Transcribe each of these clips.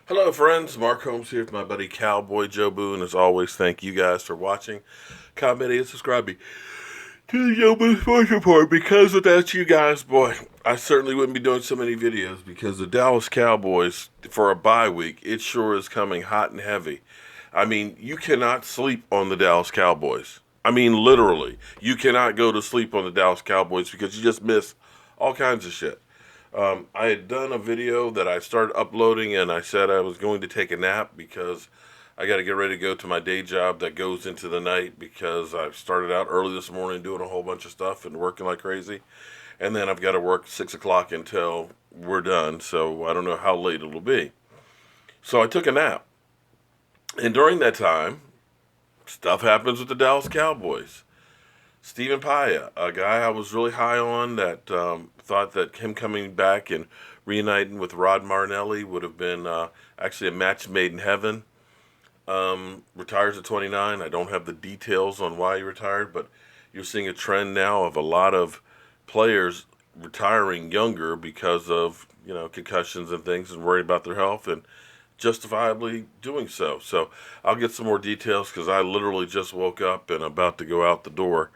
Hello, friends. Mark Holmes here with my buddy Cowboy Jobu, and as always, thank you guys for watching, commenting, and subscribing to the Jobu Sports Report. Because without you guys, boy, I certainly wouldn't be doing so many videos. Because the Dallas Cowboys, for a bye week, it sure is coming hot and heavy. I mean, you cannot sleep on the Dallas Cowboys. I mean, literally, you cannot go to sleep on the Dallas Cowboys because you just miss all kinds of shit. I had done a video that I started uploading, and I said I was going to take a nap because I got to get ready to go to my day job that goes into the night because I started out early this morning doing a whole bunch of stuff and working like crazy. And then I've got to work 6 o'clock until we're done, so I don't know how late it'll be. So I took a nap. And during that time, stuff happens with the Dallas Cowboys. Stephen Paea, a guy I was really high on that thought that him coming back and reuniting with Rod Martinelli would have been actually a match made in heaven. Retires at 29. I don't have the details on why he retired, but you're seeing a trend now of a lot of players retiring younger because of concussions and things and worried about their health and justifiably doing so. So I'll get some more details because I literally just woke up and about to go out the door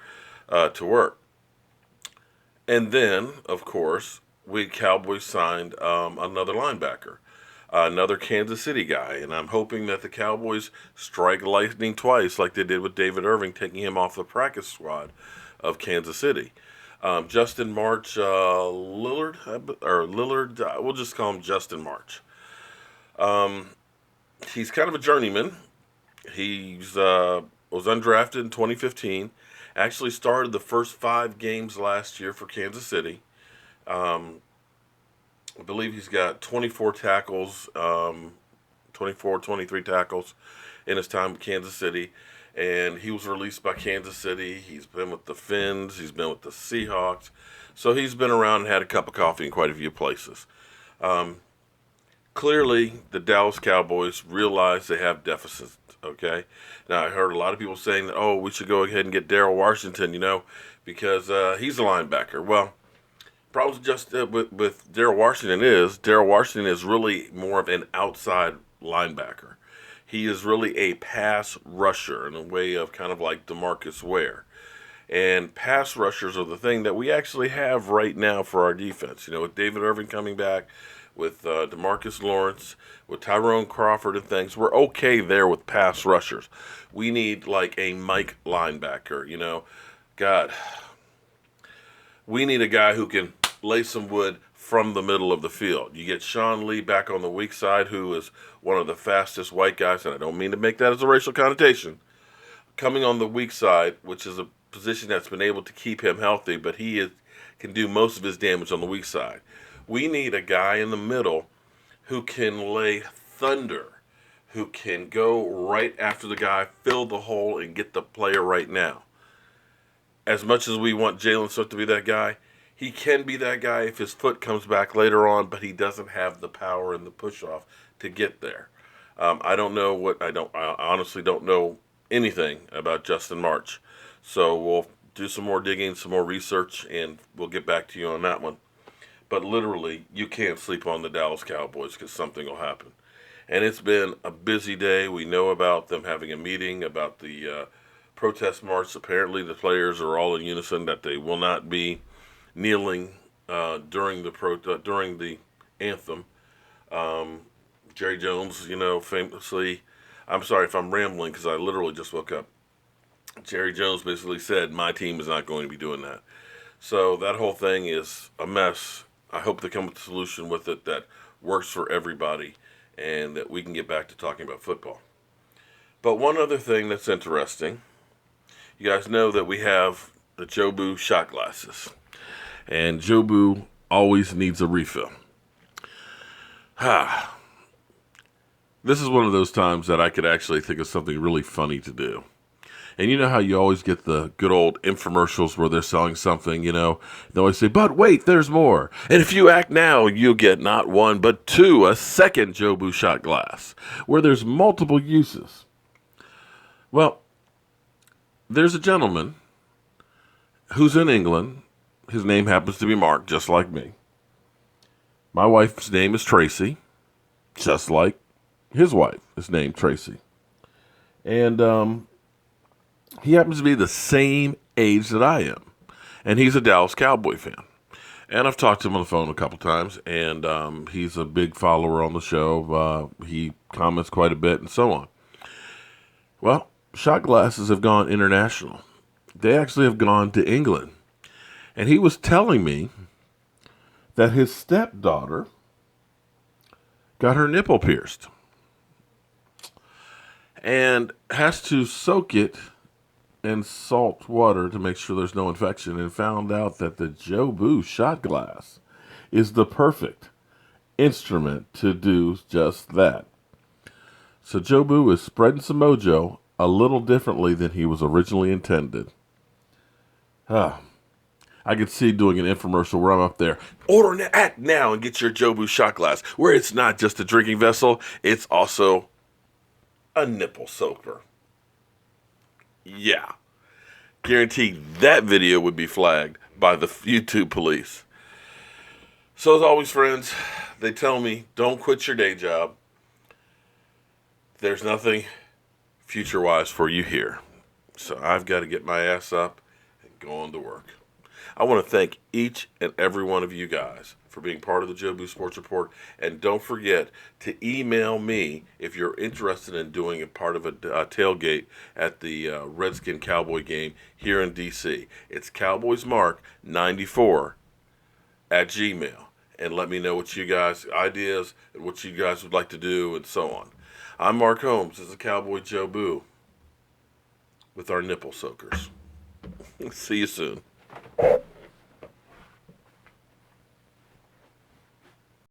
to work. And then, of course, we Cowboys signed another linebacker, another Kansas City guy, and I'm hoping that the Cowboys strike lightning twice, like they did with David Irving, taking him off the practice squad of Kansas City. Justin March, Lillard, we'll just call him Justin March. He's kind of a journeyman. He's was undrafted in 2015. Actually started the first 5 games last year for Kansas City. I believe he's got 24 tackles, 24, 23 tackles in his time with Kansas City. And he was released by Kansas City. He's been with the Finns. He's been with the Seahawks. So he's been around and had a cup of coffee in quite a few places. Clearly, the Dallas Cowboys realize they have deficits. Okay, now I heard a lot of people saying that, oh, we should go ahead and get Daryl Washington, because he's a linebacker. Well, problem just with Daryl Washington is really more of an outside linebacker. He is really a pass rusher in a way of kind of like DeMarcus Ware. And pass rushers are the thing that we actually have right now for our defense. With David Irving coming back, with DeMarcus Lawrence, with Tyrone Crawford and things, we're okay there with pass rushers. We need like a Mike linebacker. God, we need a guy who can lay some wood from the middle of the field. You get Sean Lee back on the weak side, who is one of the fastest white guys, and I don't mean to make that as a racial connotation. Coming on the weak side, which is a position that's been able to keep him healthy, but can do most of his damage on the weak side. We need a guy in the middle who can lay thunder, who can go right after the guy, fill the hole, and get the player right now. As much as we want Jalen Smith to be that guy, he can be that guy if his foot comes back later on, but he doesn't have the power and the push off to get there. I don't know I honestly don't know anything about Justin March. So we'll do some more digging, some more research, and we'll get back to you on that one. But literally, you can't sleep on the Dallas Cowboys because something will happen. And it's been a busy day. We know about them having a meeting about the protest march. Apparently, the players are all in unison that they will not be kneeling during the anthem. Jerry Jones, famously, I'm sorry if I'm rambling because I literally just woke up. Jerry Jones basically said, my team is not going to be doing that. So that whole thing is a mess. I hope they come with a solution with it that works for everybody and that we can get back to talking about football. But one other thing that's interesting, you guys know that we have the Jobu shot glasses. And Jobu always needs a refill. This is one of those times that I could actually think of something really funny to do. And you know how you always get the good old infomercials where they're selling something, they always say, but wait, there's more. And if you act now, you'll get not one, but two, a second Jobu shot glass, where there's multiple uses. Well, there's a gentleman who's in England. His name happens to be Mark, just like me. My wife's name is Tracy, just like his wife is named Tracy. And he happens to be the same age that I am. And he's a Dallas Cowboy fan. And I've talked to him on the phone a couple times, and he's a big follower on the show. He comments quite a bit and so on. Well, shot glasses have gone international. They actually have gone to England. And he was telling me that his stepdaughter got her nipple pierced and has to soak it in salt water to make sure there's no infection, and found out that the Jobu shot glass is the perfect instrument to do just that. So Jobu is spreading some mojo a little differently than he was originally intended. I could see doing an infomercial where I'm up there. Act now and get your Jobu shot glass, where it's not just a drinking vessel, it's also a nipple soaker. Yeah. Guaranteed that video would be flagged by the YouTube police. So as always, friends, they tell me, don't quit your day job. There's nothing future-wise for you here. So I've got to get my ass up and go on to work. I want to thank each and every one of you guys for being part of the Jobu Sports Report. And don't forget to email me if you're interested in doing a part of a tailgate at the Redskin Cowboy game here in D.C. It's CowboysMark94 at Gmail. And let me know what you guys, ideas, and what you guys would like to do, and so on. I'm Mark Holmes. This is Cowboy Jobu with our nipple soakers. See you soon.